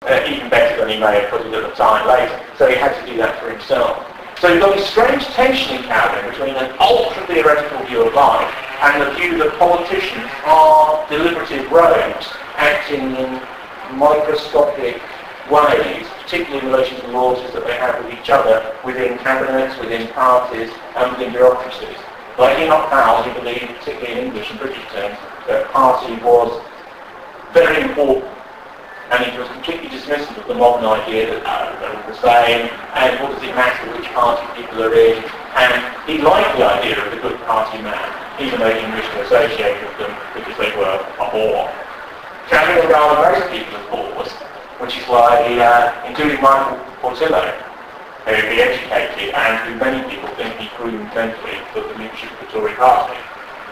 even better than he may have put it at the time later. So he had to do that for himself. So you've got this strange tension in Cowling between an ultra-theoretical view of life and the view that politicians are deliberative rogues acting in microscopic ways, particularly in relation to the loyalties that they have with each other within cabinets, within parties, and within bureaucracies. Like Enoch Powell, he believed, particularly in English and British terms, that party was very important. And he was completely dismissive of the modern idea that they're all the same, and what does it matter which party people are in. And he liked the idea of the good party man, even though he didn't wish to associate with them because they were a bore. Cowling regarded most people as bores, which is why he, including Michael Portillo, who he educated and who many people think he groomed mentally for the leadership of the Tory party.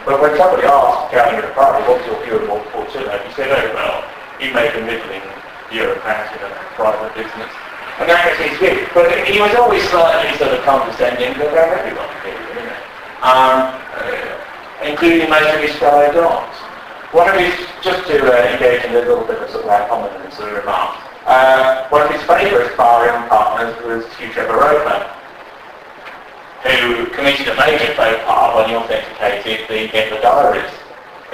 But when somebody asked Cowling at a party, what's your view of Portillo, he said, oh well, he made a middling bureaucrat in a private business. And that was his view. But he was always slightly sort of condescending to everyone, isn't it? Including most of his fellow dogs. One of his, just to engage in a little bit of sort of ad hominem sort of remarks, one of his favourite sparring partners was Hugh Trevor Roper, who committed a major faux pas when he authenticated the Hitler diaries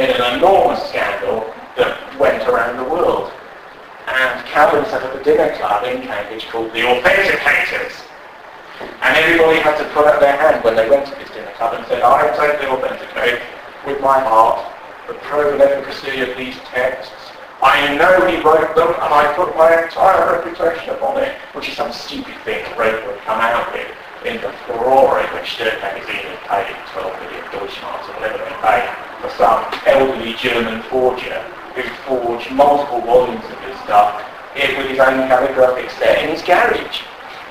in an enormous scandal that went around the world. And Cowling set up a dinner club in Cambridge called the Authenticators. And everybody had to put up their hand when they went to this dinner club and said, I totally authenticate with my heart the proven efficacy of these texts. I know he wrote them and I put my entire reputation upon it, which is some stupid thing that Roper would come out with in the furore in which Stern magazine had paid 12 million Deutschmarks or whatever they paid for some elderly German forger who forged multiple volumes of this stuff with his own calligraphic set in his garage.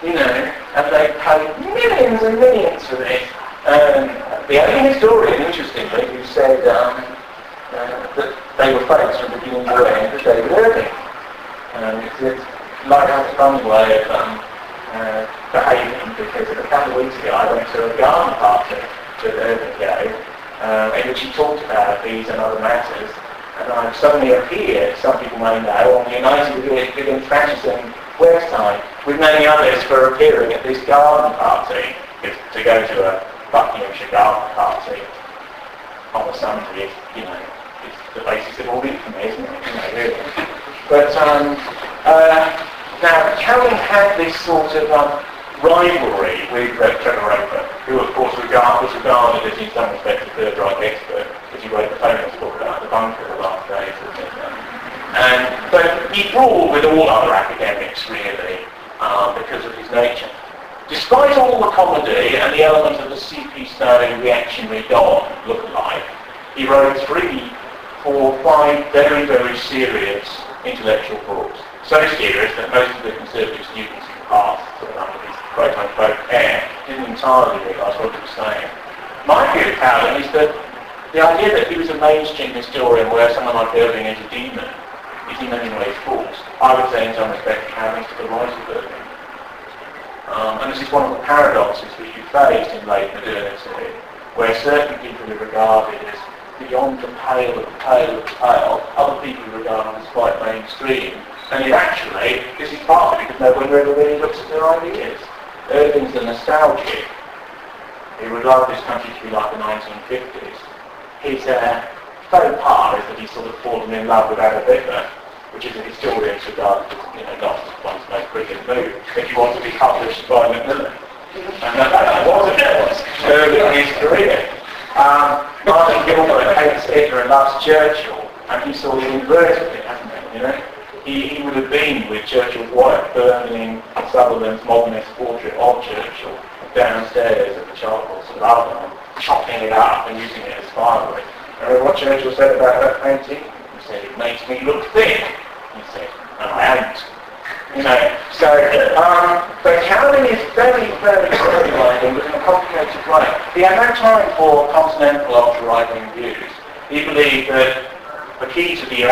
You know, and they paid millions and millions for this. The only historian, interestingly, who said that they were fakes from beginning to end was David Irving. It's like a funny way of behaving, because a couple of weeks ago I went to a garden party that Irving gave, in which he talked about these and other matters. And I suddenly appeared, some people may know, on the United Against Fascism website, with many others for appearing at this garden party. To go to a Buckinghamshire garden party on a Sunday, you know, is the basis of all infamy, isn't it? You know, really. But now, Cowling had this sort of rivalry with Trevor Roper, who of course was regarded as in some respects a Third Reich expert, because he wrote the famous book about the bunker the last days. But he brawled with all other academics, really, because of his nature. Despite all the comedy and the element of the C.P. Snow reactionary Don look-alike, he wrote 3, 4, 5 very, very serious intellectual books. So serious that most of the conservative students who passed under his quote-unquote care didn't entirely realise what he was saying. My view of Cowling is that the idea that he was a mainstream historian where someone like Irving is a demon is in many ways false. I would say in some respects Cowling's to the right of Irving. And this is one of the paradoxes which you face in late modernity, where certain people are regarded as beyond the pale of the pale of the pale, other people are regarded as quite mainstream. And actually, this is partly because no one really looks at their ideas. Irving's a nostalgic. He would love this country to be like the 1950s. His faux pas is that he's sort of fallen in love with Adolf Hitler, which is a historian's regarded as, you know, not one's most brilliant move if you want to be published by Macmillan. And that wasn't it early in his career. Martin Gilbert hates Hitler and loves Churchill, and he saw the inverse of it, hasn't he? You know? He would have been with Churchill's wife burning Sutherland's modernist portrait of Churchill downstairs at the Charcoal Salon, chopping it up and using it as firewood. Remember what Churchill said about that painting? He said, it makes me look thin. He said, and I ain't. You know, so, but Cowling is very, very, very right-wing, but in a complicated way. He had no time for continental ultra-right-wing views. He believed that the key to the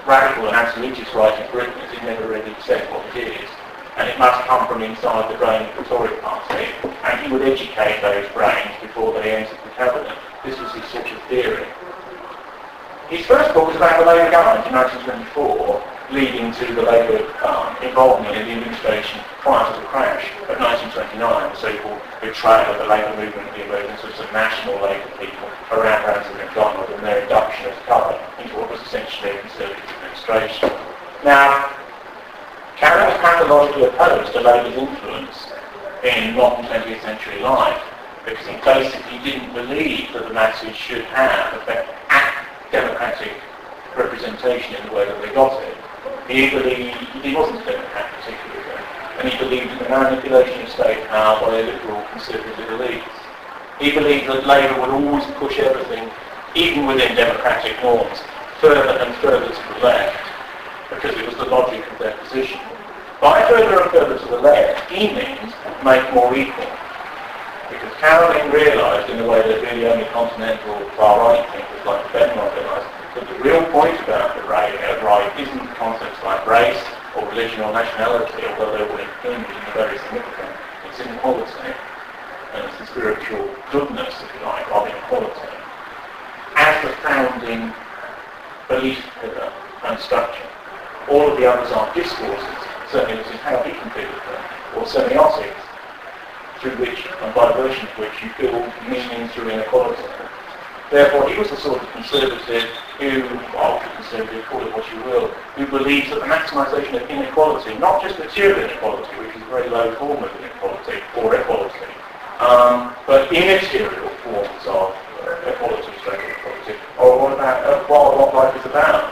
radical and absolutist right in Britain is it never really said what it is, and it must come from inside the brain of the Tory party, and he would educate those brains before they entered the cabinet. This was his sort of theory. His first book was about the Labour government in 1924, leading to the Labour involvement in the administration prior to the crash of 1929, the so-called betrayal of the labour movement, the emergence of some national labour people around Ramsay MacDonald and their induction as colour into what was essentially a Conservative administration. Now, Cowling was pathologically opposed to Labour's influence in modern 20th century life because he basically didn't believe that the masses should have democratic representation in the way that they got it. He believed he wasn't a Democrat particularly, and he believed in the manipulation of state power by liberal conservative elites. He believed that Labour would always push everything, even within democratic norms, further and further to the left, because it was the logic of their position. By further and further to the left, he means make more equal. Because Cowling realised, in a way that really only continental far-right thinkers like Bowden realised, that the real point about the right isn't concepts like race or religion or nationality, although they will include in a very significant. It's inequality, and it's the spiritual goodness, if you like, of inequality. As the founding belief pillar and structure. All of the others are discourses, certainly this is how he concluded them, or semiotics, through which, and by virtue of which, you build meaning through inequality. Therefore, he was the sort of conservative who, ultra-conservative, call it what you will, who believes that the maximisation of inequality, not just material inequality, which is a very low form of inequality, or equality, but immaterial forms of equality, straight equality, or what about what life is about.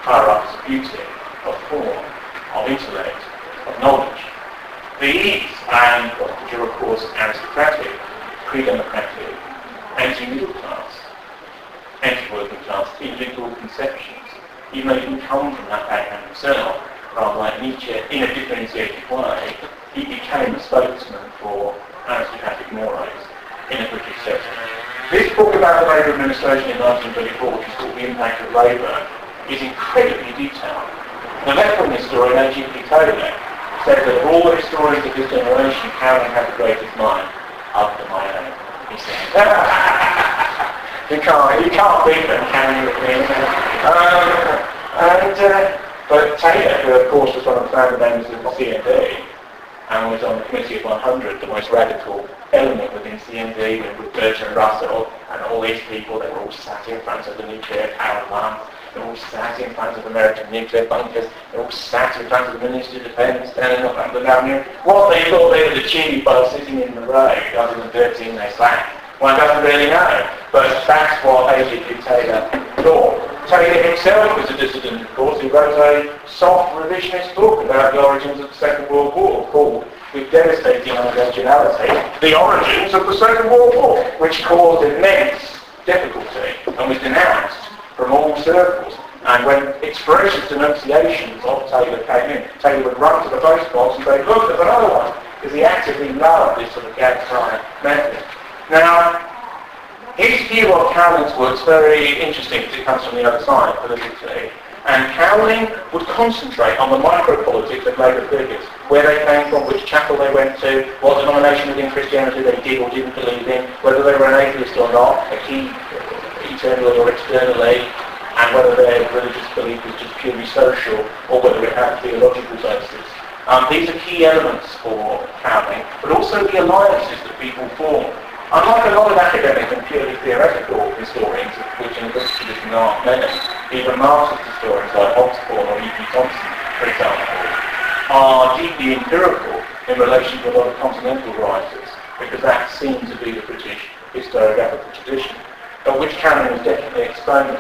Higher up is beauty, of form, of intellect, of knowledge. These, and which are of course aristocratic, pre-democratic, anti-middle class, anti-working class, individual conceptions, even though he didn't come from that background himself, rather like Nietzsche, in a differentiated way, he became a spokesman for aristocratic mores in a British setting. This book about the Labour administration in 1934, which is called The Impact of Labour, is incredibly detailed. The left-wing historian, A.G.P. Taylor, said that of all the historians of his generation, Cowling had the greatest mind, other than my own. He said, you can't beat them, can you? But Taylor, who of course was one of the founder members of the CND, and was on the Committee of 100, the most radical element within CND, with Bertrand Russell and all these people, they were all sat in front of the nuclear power plants, they were all sat in front of American nuclear bunkers, they were all sat in front of the Ministry of Defence, standing up under the Avenue. What they thought they would achieve by sitting in the road other than dirtying their slack, one doesn't really know. But that's what A.G.P. Taylor thought. Taylor himself was a dissident, of course. He wrote a soft revisionist book about the origins of the Second World War called, with devastating unoriginality, The Origins of the Second World War, which caused immense difficulty and was denounced from all circles. And when expressive denunciations of Taylor came in, Taylor would run to the post box and say, look, there's another one, because he actively loved this sort of gag-trying method. Now, his view of Cowling's work is very interesting because it comes from the other side politically. And Cowling would concentrate on the micro-politics of Labour figures, where they came from, which chapel they went to, what denomination within Christianity they did or didn't believe in, whether they were an atheist or not, a key internally or externally, and whether their religious belief was just purely social or whether it had theological basis. These are key elements for Cowling, but also the alliances that people form. Unlike a lot of academic and purely theoretical historians, which in the British tradition aren't many, even Marxist historians like Oxford or E.P. Thompson, for example, are deeply empirical in relation to a lot of continental writers, because that seems to be the British historiographical tradition, of which Cowling was definitely exponent.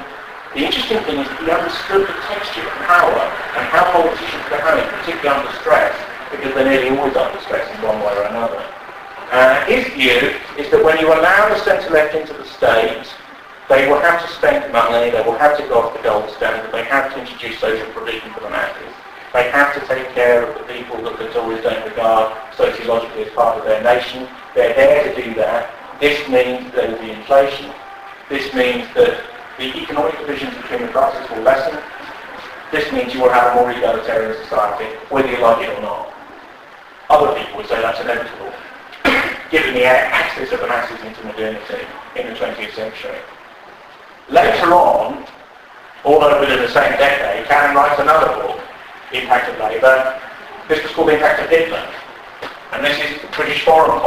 The interesting thing is that he understood the texture of power and how politicians behave, particularly under stress, because they're nearly always under stress in one way or another. His view is that when you allow the centre-left into the state, they will have to spend money, they will have to go off the gold standard, they have to introduce social provision for the masses, they have to take care of the people that the Tories don't regard sociologically as part of their nation. They're there to do that. This means there will be inflation. This means that the economic divisions between the classes will lessen. This means you will have a more egalitarian society, whether you like it or not. Other people would say that's inevitable, given the access of the masses into modernity in the 20th century. Later on, although within the same decade, Cowling writes another book, Impact of Labour, This was called the impact of Hitler. And this is British foreign policy.